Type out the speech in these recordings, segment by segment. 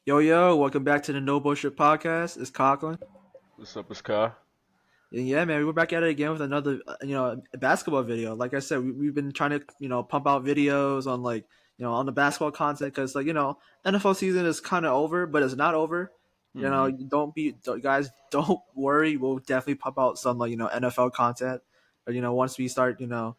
Yo, welcome back to the No Bullshit Podcast. It's Conklin. What's up, Sky? And yeah, man, we're back at it again with another, basketball video. Like I said, we've been trying to, pump out videos on on the basketball content because, NFL season is kind of over, but it's not over. Mm-hmm. Guys, don't worry. We'll definitely pump out some, NFL content. Or, once we start, the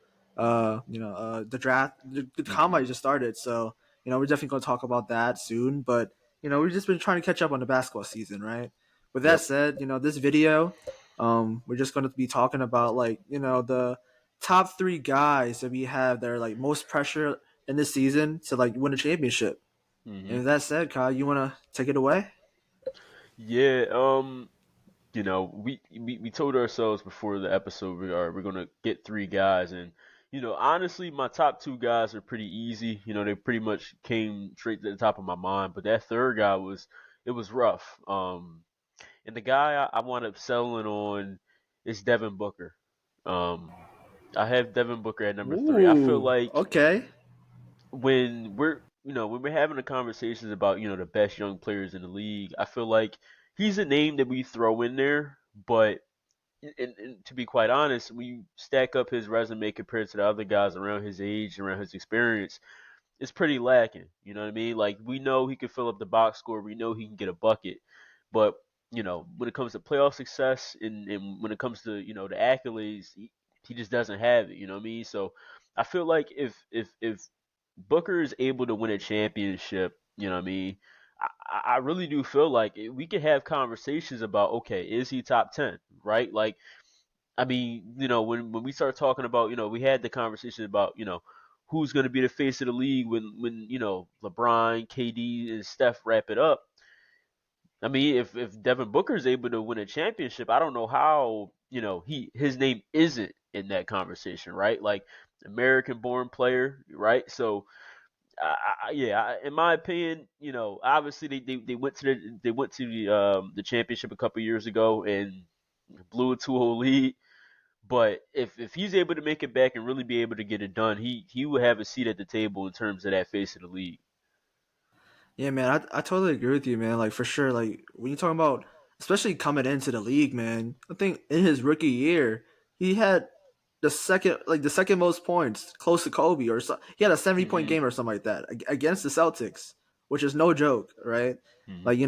draft, the Mm-hmm. combine just started. So, we're definitely going to talk about that soon. But, we've just been trying to catch up on the basketball season, right? With that Yep. said, this video we're just going to be talking about the top three guys that we have that are like most pressure in this season to like win a championship. And Mm-hmm. with that said, Kyle, you want to take it away? Yeah. We told ourselves before the episode we're gonna get three guys, and honestly, my top two guys are pretty easy. They pretty much came straight to the top of my mind, but that third guy was rough. And the guy I wound up settling on is Devin Booker. Um, I have Devin Booker at number three. I feel Ooh, like okay. when we're having the conversations about the best young players in the league, I feel like he's a name that we throw in there, but and to be quite honest, when you stack up his resume compared to the other guys around his age, around his experience, it's pretty lacking. You know what I mean? Like, we know he can fill up the box score, we know he can get a bucket, but when it comes to playoff success and when it comes to the accolades, he just doesn't have it. You know what I mean? So I feel like if Booker is able to win a championship, you know what I mean? I really do feel like we could have conversations about, okay, is he top 10, right? Like, I mean, when we start talking about, we had the conversation about, who's going to be the face of the league when LeBron, KD, and Steph wrap it up. I mean, if Devin Booker is able to win a championship, I don't know how his name isn't in that conversation, right? Like, American-born player, right? So in my opinion, obviously they went to the championship a couple years ago and blew a 2-0 lead. But if he's able to make it back and really be able to get it done, he will have a seat at the table in terms of that face of the league. Yeah, man, I totally agree with you, man. Like for sure, like when you're talking about, especially coming into the league, man. I think in his rookie year, he had the second most points, close to Kobe, or so. He had a 70 point Mm-hmm. game or something like that against the Celtics, which is no joke, right? Mm-hmm. Like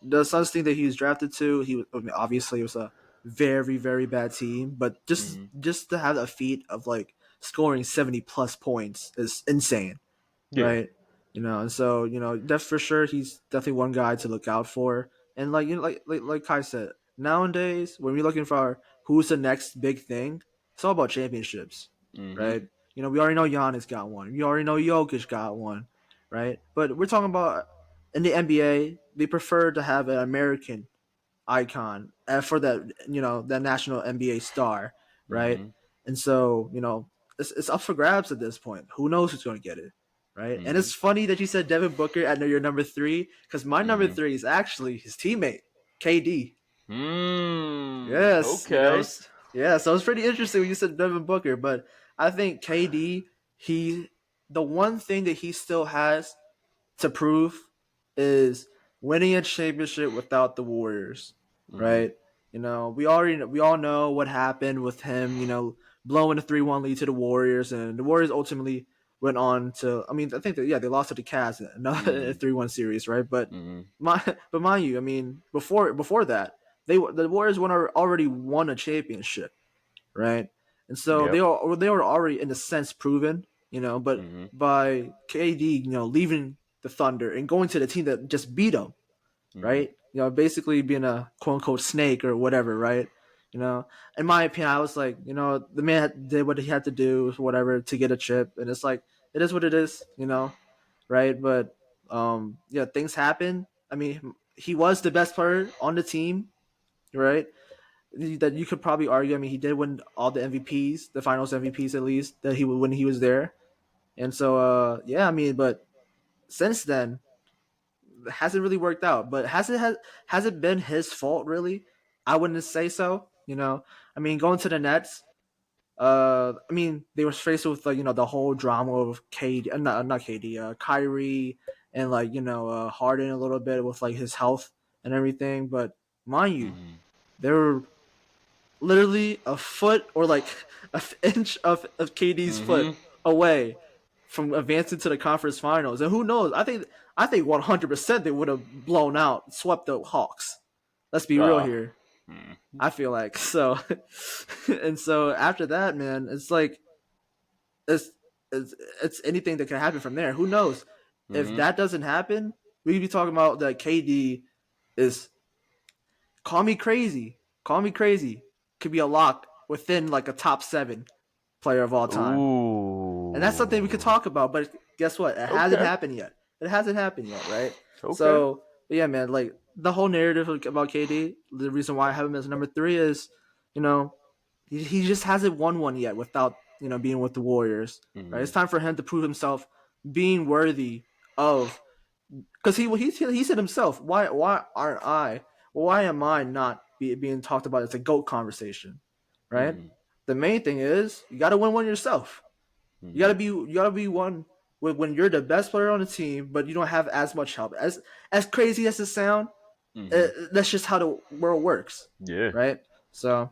the Suns team that he was drafted to, I mean, obviously it was a very very bad team, but just Mm-hmm. just to have a feat of like scoring 70 plus points is insane, Yeah. right? And so that's for sure. He's definitely one guy to look out for. And like Kai said, nowadays when we're looking for who's the next big thing, it's all about championships, Mm-hmm. right? We already know Giannis got one. We already know Jokic got one, right? But we're talking about in the NBA, they prefer to have an American icon for that national NBA star, right? Mm-hmm. And so it's up for grabs at this point. Who knows who's going to get it, right? And Mm-hmm. it's funny that you said Devin Booker at your number three because my number Mm-hmm. three is actually his teammate KD. Yes, Okay. yeah. So it's pretty interesting when you said Devin Booker, but I think KD, the one thing that he still has to prove is winning a championship without the Warriors, Mm-hmm. right? We all know what happened with him, blowing a 3-1 lead to the Warriors, and the Warriors ultimately went on to. I mean, I think that they lost to the Cavs in a Mm-hmm. 3-1 series, right? But Mm-hmm. but mind you, I mean, before that, the Warriors already won a championship, right? And so Yep. they were already in a sense proven, but Mm-hmm. by KD, leaving the Thunder and going to the team that just beat them, Mm-hmm. right? Basically being a quote unquote snake or whatever, right? In my opinion, I was like, the man did what he had to do, whatever, to get a chip, and it's like it is what it is, right? But yeah, things happen. I mean, he was the best player on the team, right? That you could probably argue. I mean, he did win all the MVPs, the Finals MVPs at least that he when he was there, and so yeah, I mean, but since then it hasn't really worked out. But has it been his fault really? I wouldn't say so. I mean, going to the Nets. I mean, they were faced with like the whole drama of KD, not KD, Kyrie and like Harden a little bit with like his health and everything. But mind you, Mhm. they were literally a foot or like an inch of KD's foot Mhm. away from advancing to the conference finals. And who knows? I think 100% they would have blown out, swept the Hawks. Let's be real Ah. here. Mhm. I feel like so, and so after that, man, it's like it's it's anything that can happen from there. Who knows? If Mhm. that doesn't happen, we could be talking about that KD is call me crazy, could be a lock within like a top 7 player of all time. And that's something we could Ooh. talk about. But guess what? It hasn't Okay. happened yet. It hasn't happened yet, right? Okay. So yeah, man, like the whole narrative about KD, the reason why I have him as number 3 is, you know, he just hasn't won one yet without being with the Warriors. Right? It's Mhm. time for him to prove himself being worthy of, because he said himself, why aren't I? Why am I not being talked about as a GOAT conversation? Right. Mhm. The main thing is you got to win one yourself. Mhm. You got to be one when you're the best player on the team, but you don't have as much help. As crazy as it sounds, Mhm. that's just how the world works, Yeah. right? So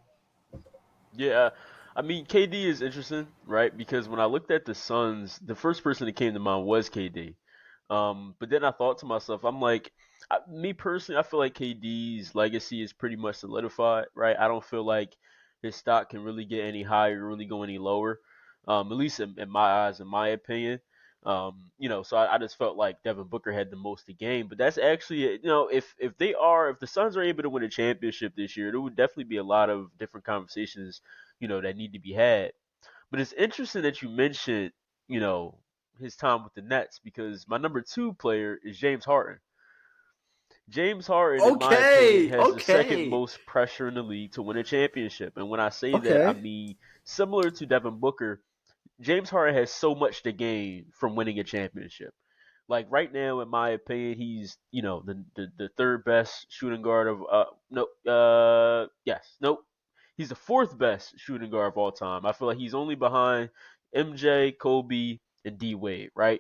Yeah, I mean KD is interesting, right? Because when I looked at the Suns, the first person that came to mind was KD. But then I thought to myself, I'm like, me personally, I feel like KD's legacy is pretty much solidified, right? I don't feel like his stock can really get any higher, really go any lower. At least in my eyes, in my opinion. So I just felt like Devin Booker had the most to gain. But that's actually, if the Suns are able to win a championship this year, there would definitely be a lot of different conversations, that need to be had. But it's interesting that you mentioned, you know, his time with the Nets because my number 2 player is James Harden. James Harden, in my opinion, okay, has the second okay, most pressure in the league to win a championship. And when I say that, I okay. mean similar to Devin Booker, James Harden has so much to gain from winning a championship. Like right now, in my opinion, he's the third best shooting guard of no yes nope, he's the fourth best shooting guard of all time. I feel like he's only behind MJ, Kobe, and D Wade, right?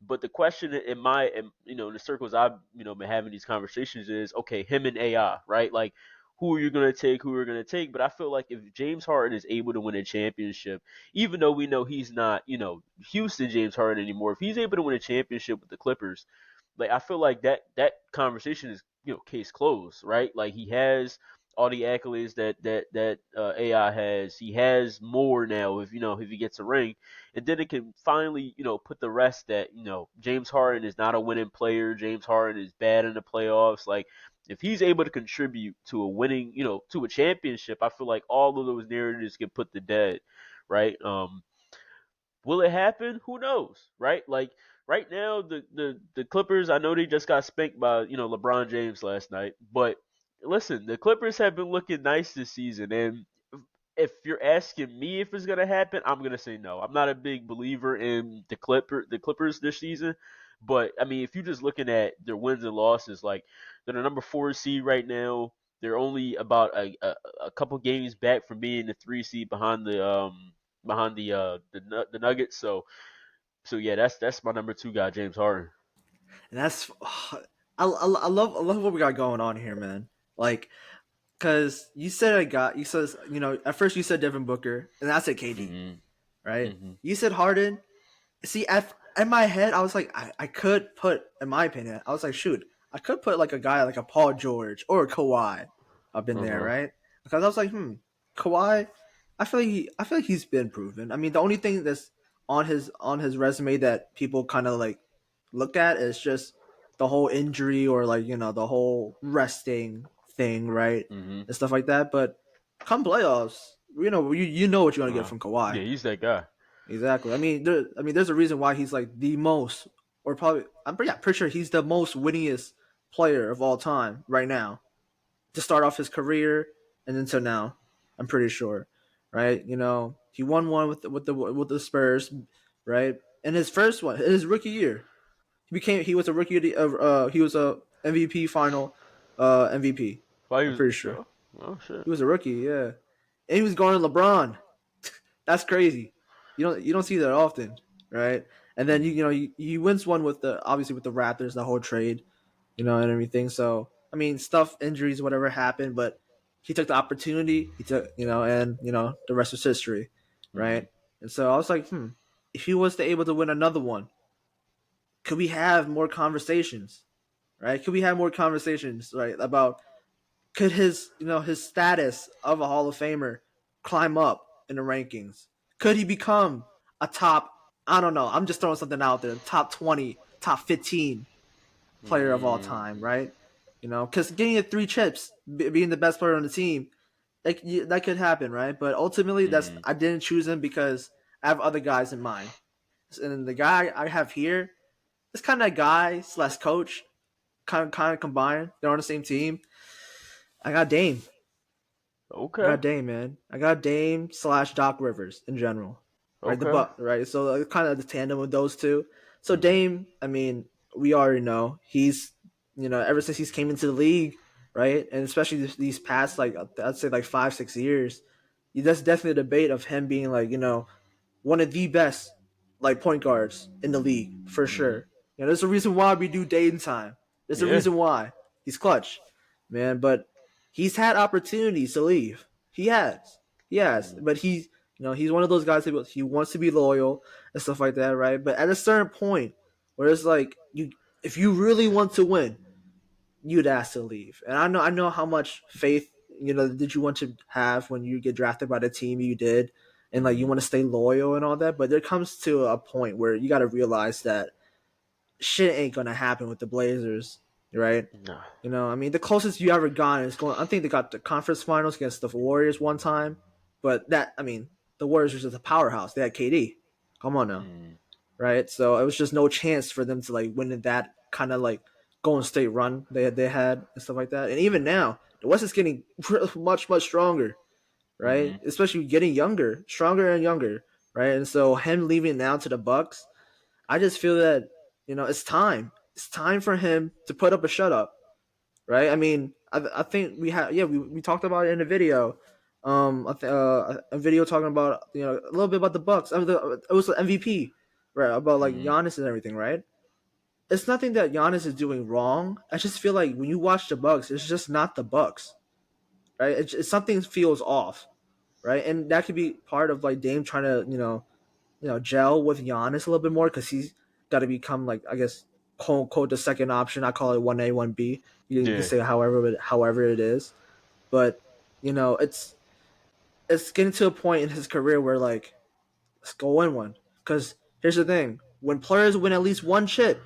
But the question in the circles I've been having these conversations is okay, him and AI, right? Like who are you gonna take? Who are you gonna take? But I feel like if James Harden is able to win a championship, even though we know he's not, Houston James Harden anymore, if he's able to win a championship with the Clippers, like I feel like that conversation is case closed, right? Like he has all the accolades that AI has. He has more now if he gets a ring, and then it can finally put the rest that James Harden is not a winning player. James Harden is bad in the playoffs. Like if he's able to contribute to a winning, to a championship, I feel like all of those narratives get put to dead, right? Will it happen? Who knows, right? Like right now, the Clippers. I know they just got spanked by LeBron James last night, but listen, the Clippers have been looking nice this season, and if you're asking me if it's gonna happen, I'm gonna say no. I'm not a big believer in the Clippers this season, but I mean, if you're just looking at their wins and losses, like they're the number 4 seed right now. They're only about a couple games back from being the 3 seed behind the Nuggets. So yeah, that's my number 2 guy, James Harden. And that's I love what we got going on here, man. Like, because you said at first you said Devin Booker, and I said KD, Mhm. right? Mhm. You said Harden. See, in my head, I was like, I could put, in my opinion, I was like, shoot, I could put like a guy like a Paul George or a Kawhi up in Uh there, huh. right? Because I was like, Kawhi, I feel like he's been proven. I mean, the only thing that's on his resume that people kind of like look at is just the whole injury or like the whole resting thing, right, Mhm. and stuff like that. But come playoffs, you know what you're gonna get Uh, from yeah, Kawhi. he's that guy. Exactly. There's a reason why he's like the most, or probably, pretty sure he's the most winningest player of all time right now. To start off his career and until now, I'm pretty sure, right? He won one with the Spurs, right? And his first one, his rookie year, he was a rookie he was a MVP final, MVP. Why he I'm was pretty sure sure? Oh shit. he was a rookie, yeah, and he was guarding LeBron. That's crazy. You don't see that often, right? and then he wins one with the obviously with the Raptors, the whole trade, and everything. So I mean, stuff, injuries, whatever happened, but he took the opportunity. He took and the rest was history, Mm-hmm. right? And so I was like, if he was to able to win another one, could we have more conversations, right? Could we have more conversations, right, about could his status of a Hall of Famer climb up in the rankings? Could he become a top? I don't know. I'm just throwing something out there. Top 20, top 15 player of all time, Mm-hmm. right? Because getting it three chips, being the best player on the team, that could happen, right? But ultimately, that's Mm-hmm. I didn't choose him because I have other guys in mind, and the guy I have here is kind of a guy slash coach, kind of combined. They're on the same team. I got Dame. I Okay. got Dame, man. I got Dame slash Doc Rivers in general, right? The Okay. Buck, right? So kind of the tandem with those two. So Mm-hmm. Dame, I mean, we already know he's ever since he's came into the league, right? And especially these past like I'd say like 5 6 years, that's definitely a debate of him being like one of the best like point guards in the league for Mm-hmm. sure. There's a reason why we do Dame time. There's a Yeah. reason why he's clutch, man. But he's had opportunities to leave. He has, Mm-hmm. but he's one of those guys that he wants to be loyal and stuff like that, right? But at a certain point, where it's like if you really want to win, you'd ask to leave. And I know how much faith did you want to have when you get drafted by the team you did, and like you Mm-hmm. want to stay loyal and all that. But there comes to a point where you got to realize that shit ain't gonna happen with the Blazers, right? Nah. I mean, the closest you ever got is going. I think they got the conference finals against the Warriors one time, but I mean, the Warriors were just a powerhouse. They had KD. Come on now, Mm-hmm. right? So it was just no chance for them to like win in that kind of like Golden State run they had and stuff like that. And even now, the West is getting much stronger, right? Mm-hmm. Especially getting younger, stronger and younger, right? And so him leaving now to the Bucks, I just feel that it's time. It's time for him to put up a shut up, right? I mean, I think we talked about it in the video. A video talking about a little bit about the Bucks. I mean, it was the MVP, right? About like Mm-hmm. Giannis and everything, right? It's nothing that Giannis is doing wrong. I just feel like when you watch the Bucks, it's just not the Bucks, right? Something feels off, right? And that could be part of like Dame trying to gel with Giannis a little bit more because he's got to become like I guess quote unquote the second option. I call it 1A 1B. You can Yeah. say however it is, but it's getting to a point in his career where like let's go win one. Because here's the thing: when players win at least one chip,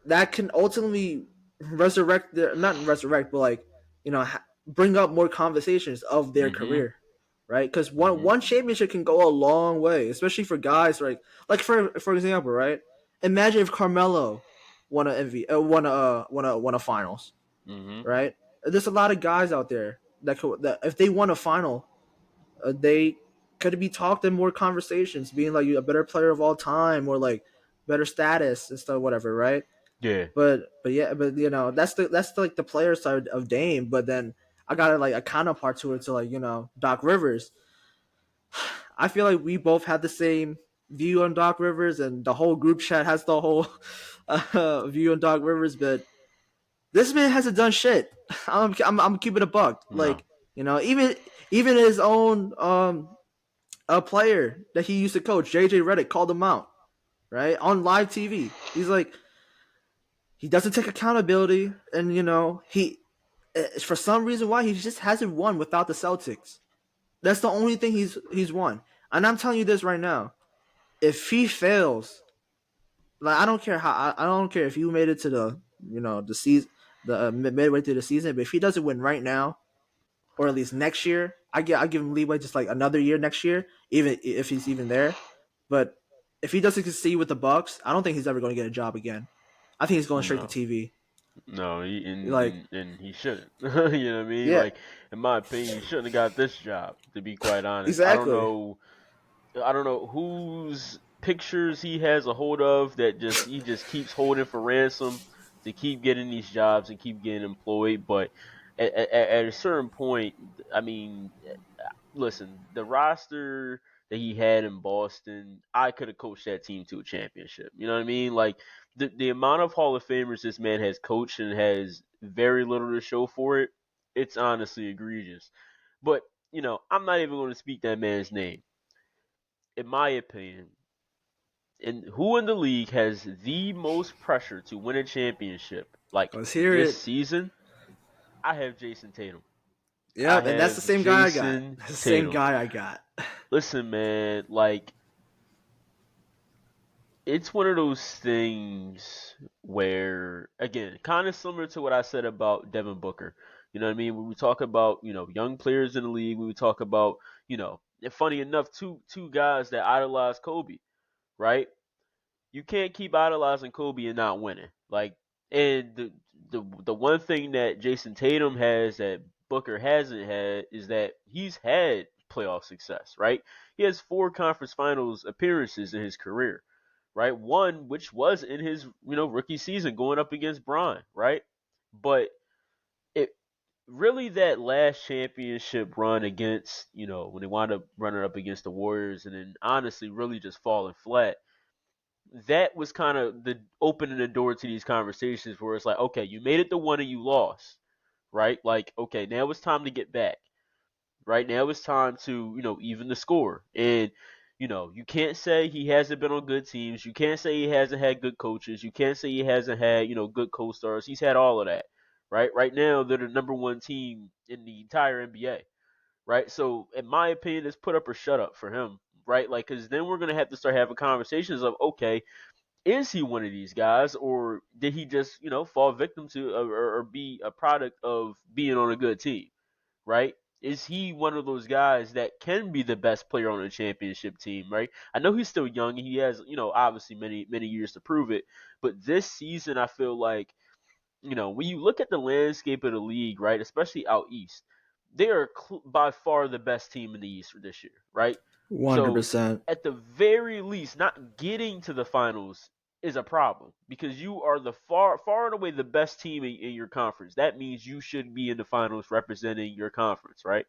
that can ultimately resurrect their not resurrect, but like bring up more conversations of their Mm-hmm. career, right? Because one Mm-hmm. one championship can go a long way, especially for guys like for example, right? Imagine if Carmelo won a won a finals, Mm-hmm. right? There's a lot of guys out there that if they won a final, they could be talked in more conversations, being like a better player of all time or like better status and stuff, whatever, right? Yeah. But yeah, but that's like the player side of Dame. But then I got like a counterpart to it to like Doc Rivers. I feel like we both had the same view on Doc Rivers, and the whole group chat has the whole view on Doc Rivers. But this man hasn't done shit. I'm keeping a buck. No. Like even his own a player that he used to coach, JJ Redick, called him out right on live TV. He's like he doesn't take accountability, and he for some reason why he just hasn't won without the Celtics. That's the only thing he's won. And I'm telling you this right now: if he fails, like I don't care how I don't care if you made it to the the season, the midway through the season, but if he doesn't win right now or at least next year, I give him leeway just like another year next year, even if he's even there. But if he doesn't succeed with the Bucks, I don't think he's ever going to get a job again. I think he's going straight to No. TV. No, and, Like and and he shouldn't. You know what I mean? yeah, Like, in my opinion, he shouldn't have got this job. To be quite honest, I don't exactly. know. I don't know whose pictures he has a hold of that he just keeps holding for ransom to keep getting these jobs and keep getting employed. But at a certain point, I mean, listen, the roster. that he had in Boston, I could have coached that team to a championship. You know what I mean? Like the amount of Hall of Famers this man has coached and has very little to show for it, it's honestly egregious. But, I'm not even going to speak that man's name. In my opinion, and who in the league has the most pressure to win a championship like Let's hear this it. season? I have Jason Tatum. I Yep, and that's the have same guy I got. Jason That's the same Tatum. guy I got. Listen, man, like it's one of those things where, again, kind of similar to what I said about Devin Booker. You know what I mean? When we talk about, young players in the league, when we talk about, and funny enough, two guys that idolize Kobe, right? You can't keep idolizing Kobe and not winning. Like, and the one thing that Jason Tatum has that Booker hasn't had is that he's had playoff success, right? He has 4 conference finals appearances in his career, right? One which was in his, rookie season going up against Bron, right? But it really that last championship run against, when they wound up running up against the Warriors and then honestly really just falling flat, that was kind of the opening the door to these conversations where it's like, okay, you made it to one and you lost, right? Like, okay, now it's time to get back. Right now it's time to, even the score. And, you can't say he hasn't been on good teams. You can't say he hasn't had good coaches. You can't say he hasn't had, good co-stars. He's had all of that. Right? Right now they're the number one team in the entire NBA. Right? So in my opinion, it's put up or shut up for him. Right? Like, because then we're gonna have to start having conversations of, okay, is he one of these guys, or did he just fall victim to or be a product of being on a good team, right? Is he one of those guys that can be the best player on a championship team, right? I know he's still young and he has obviously many years to prove it, but this season I feel like when you look at the landscape of the league, right, especially out east, they are by far the best team in the East for this year, right? So 100%. at the very least, not getting to the finals is a problem because you are the far and away the best team in your conference. That means you should be in the finals representing your conference, right?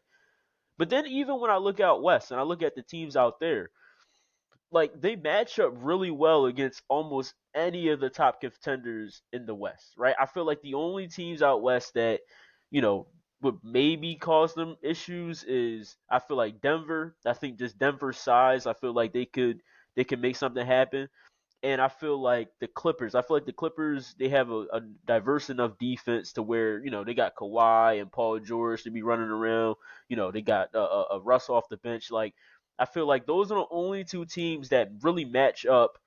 But then even when I look out west and I look at the teams out there, like they match up really well against almost any of the top contenders in the West, right? I feel like the only teams out west that, you know, would maybe cause them issues is I feel like Denver. I think just Denver's size, I feel like they could make something happen. And I feel like the Clippers. I feel like the Clippers they have a diverse enough defense to where they got Kawhi and Paul George to be running around. They got a Russ off the bench. Like I feel like those are the only two teams that really match up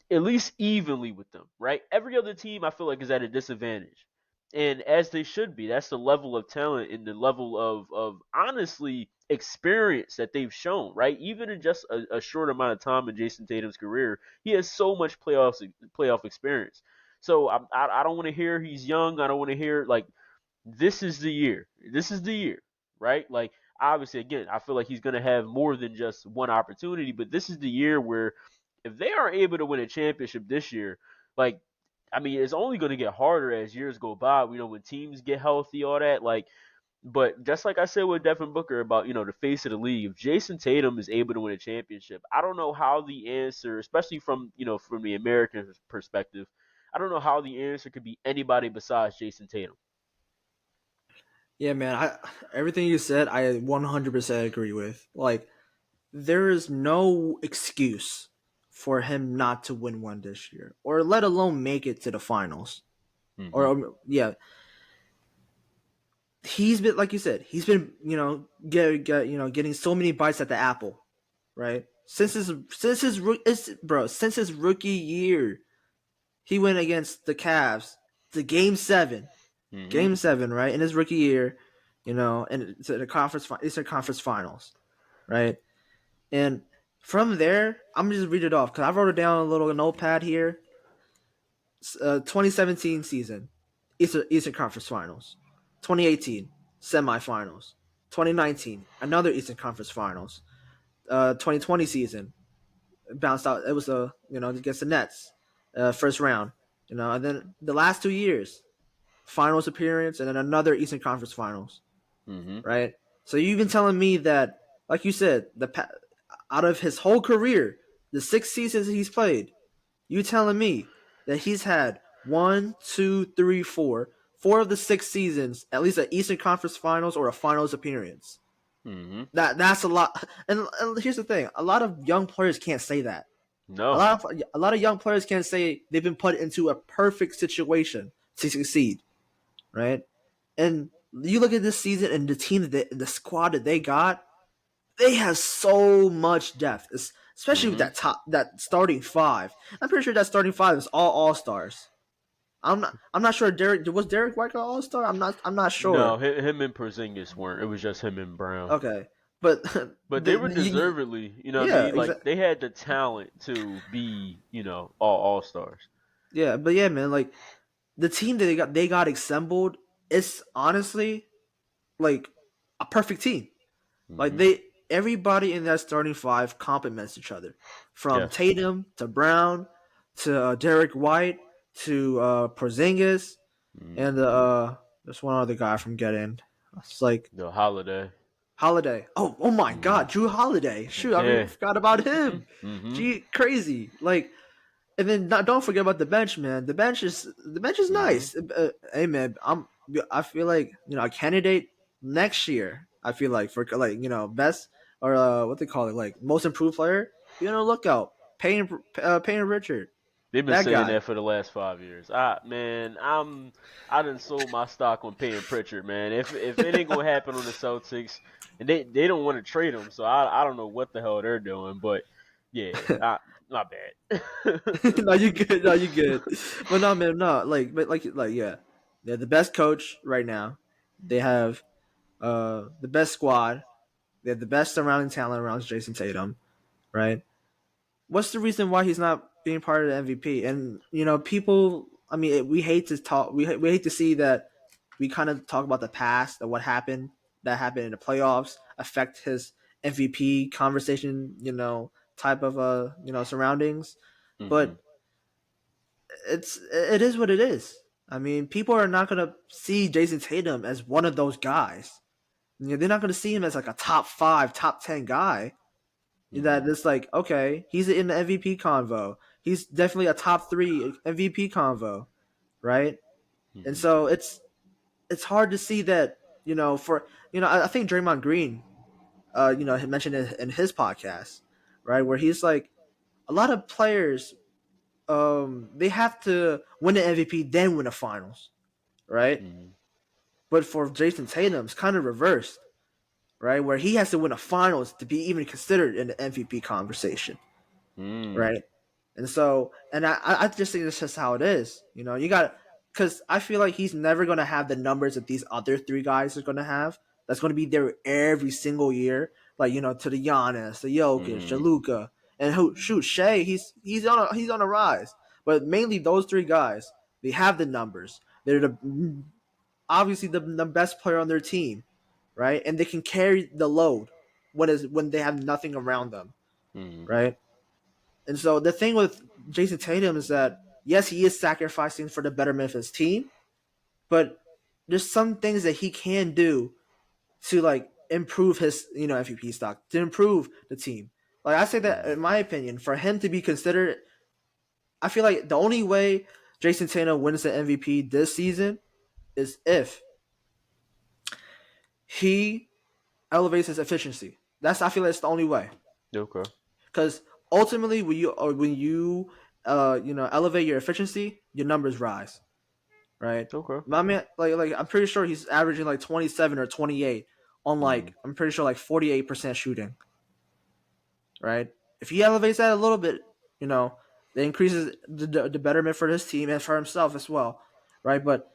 at least evenly with them, right? Every other team I feel like is at a disadvantage. And as they should be. That's the level of talent and the level of honestly experience that they've shown, right? Even in just a short amount of time in Jason Tatum's career, he has so much playoff experience. So I don't want to hear he's young. I don't want to hear like this is the year. This is the year, right? Like obviously, again, I feel like he's going to have more than just one opportunity, but this is the year where if they are able to win a championship this year, like I mean, it's only going to get harder as years go by. When teams get healthy, all that. Like, but just like I said with Devin Booker about the face of the league, if Jason Tatum is able to win a championship, I don't know how the answer, especially from from the American perspective, I don't know how the answer could be anybody besides Jason Tatum. Yeah, man. Everything you said, I 100% agree with. Like, there is no excuse for him not to win one this year, or let alone make it to the finals. Or Hmm. yeah, he's been like you said, he's been getting so many bites at the apple, right? Since his rookie year, he went against the Cavs, the Hmm. game seven, right, in his rookie year, and to the Eastern Conference Finals, right? And from there, I'm gonna just read it off because I wrote it down on a little notepad here. 2017 season, Eastern Conference Finals. 2018 semifinals. 2019 another Eastern Conference Finals. 2020 season bounced out. It was against the Nets, first round. And then the last 2 years, finals appearance, and then another Eastern Conference Finals. Hmm. Right. So you've been telling me that, like you said, out of his whole career, the 6 seasons he's played, you telling me that he's had one, two, three, four of the 6 seasons, at least an Eastern Conference Finals or a Finals appearance. Mm-hmm. That's a lot. And here's the thing: a lot of young players can't say that. No. A lot of young players can't say they've been put into a perfect situation to succeed, right? And you look at this season and the team the squad that they got, they have so much depth, especially with Mm-hmm. that starting five. I'm pretty sure that starting five is all stars. I'm not sure Derek White an all star. I'm not No, sure. him and Porzingis weren't. It was just him and Brown. Okay, but But they were deservedly, what I yeah, mean? Like exactly. they had the talent to be, all stars. Yeah, but yeah, man, like the team that they got assembled, it's honestly like a perfect team. Like Mm-hmm. they everybody in that starting five complements each other, from Yes. Tatum to Brown to Derek White to Porzingis and Mm-hmm. there's one other guy from Get In. It's like The Holiday. Holiday. Oh my Mm-hmm. God, Drew Holiday. Shoot, I Yeah. forgot about him. Mm-hmm. Gee, crazy. Like, and then don't forget about the bench, man. The bench is Mm-hmm. nice. Hey man, I feel like a candidate next year. I feel like for like best or what they call it, like most improved player. Be on the lookout. Payne Richard, They've been that saying guy. that for the last 5 years. Man, I done sold my stock on paying Pritchard, man. If it ain't gonna happen on the Celtics, and they don't want to trade him, so I don't know what the hell they're doing, but yeah, not bad. No, you good. No, you good. But no, man, no. But yeah, they're the best coach right now. They have the best squad. They have the best surrounding talent around Jason Tatum, right? What's the reason why he's not being part of the MVP? And people. I mean, we hate to talk. We hate to see that we kind of talk about the past and what happened that happened in the playoffs affect his MVP conversation. Type of surroundings, hmm but it is what it is. I mean, people are not gonna see Jason Tatum as one of those guys. They're not gonna see him as like a top five, top 10 guy. That hmm it's like, okay, he's in the MVP convo. He's definitely a top three MVP convo, right? And hmm so it's hard to see that. For I think Draymond Green, had mentioned it in his podcast, right, where he's like, a lot of players, they have to win the MVP then win the finals, right? hmm But for Jason Tatum, it's kind of reversed, right? Where he has to win a finals to be even considered in the MVP conversation, mm right? And so, and I just think that's just how it is. You got because I feel like he's never going to have the numbers that these other three guys are going to have. That's going to be there every single year, like to the Giannis, the Jokic, the hmm Luka, and who shoot Shea. He's on a rise, but mainly those three guys. They have the numbers. They're obviously the best player on their team, right? And they can carry the load when they have nothing around them, hmm right? And so the thing with Jason Tatum is that yes, he is sacrificing for the betterment of his team, but there's some things that he can do to like improve his MVP stock, to improve the team. Like I say that in my opinion, for him to be considered, I feel like the only way Jason Tatum wins the MVP this season is if he elevates his efficiency. I feel like it's the only way. Okay. Because ultimately, when you elevate your efficiency, your numbers rise, right? Okay. My man, like I'm pretty sure he's averaging like 27 or 28 on hmm like I'm pretty sure like 48% shooting, right? If he elevates that a little bit, that increases the betterment for his team and for himself as well, right? But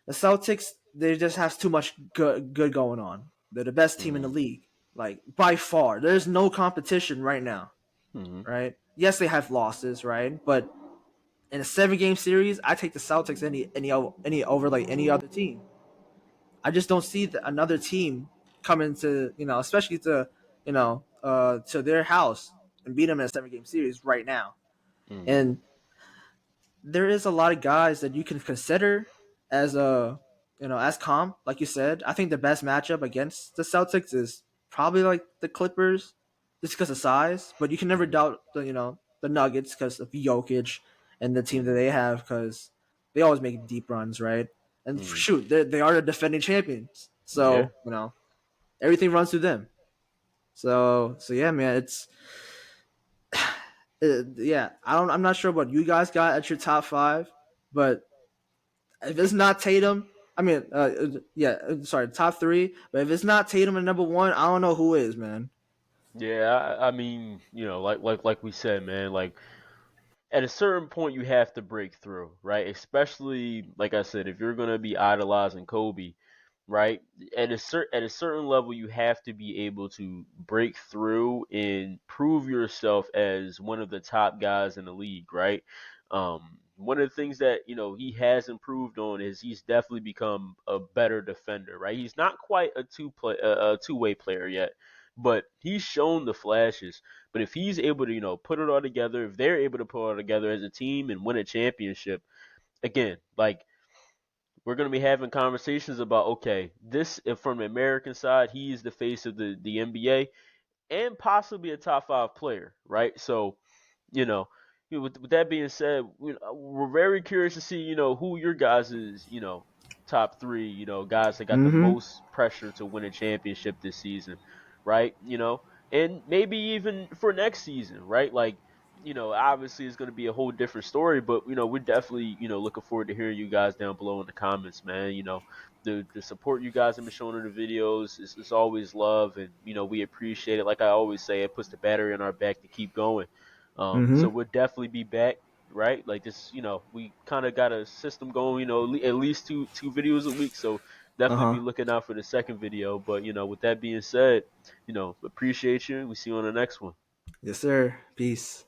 the Celtics, they just have too much good going on. They're the best team in the hmm league, like by far. There's no competition right now, hmm right? Yes, they have losses, right? But in a 7 game series, I take the Celtics any over like any other team. I just don't see another team coming to especially to their house and beat them in a 7 game series right now. hmm And there is a lot of guys that you can consider as a as comp, like you said. I think the best matchup against the Celtics is probably like the Clippers, just because of size, but you can never Mm-hmm. doubt the Nuggets because of Jokic and the team that Mm-hmm. they have because they always make deep runs, right? And Mm-hmm. shoot, they are the defending champions, Yeah. so everything runs through them. So yeah, man, yeah. I'm not sure what you guys got at your top five, but if it's not Tatum, I mean, yeah, sorry, top three. But if it's not Tatum and number one, I don't know who is, man. Yeah, I mean, like we said, man, like at a certain point you have to break through, right? Especially like I said, if you're gonna be idolizing Kobe, right? At a certain level you have to be able to break through and prove yourself as one of the top guys in the league, right? One of the things that he has improved on is he's definitely become a better defender, right? He's not quite a two-way player yet, but he's shown the flashes. But if he's able to, put it all together, if they're able to put it all together as a team and win a championship, again, like we're going to be having conversations about, okay, this from the American side, he is the face of the NBA and possibly a top five player, right? So, you know, with that being said, we're very curious to see, who your guys is, top three, guys that got the Mm-hmm. most pressure to win a championship this season, right? And maybe even for next season, right? Like, obviously it's going to be a whole different story, but we're definitely, looking forward to hearing you guys down below in the comments, man. The support you guys have been showing in the videos is always love, and we appreciate it. Like I always say, it puts the battery in our back to keep going. So Mm-hmm. we'll definitely be back, right? Like this, we kind of got a system going, at least two videos a week. So Uh definitely be huh. looking out for the second video. But with that being said, appreciate you. We see you on the next one. Yes, sir. Peace.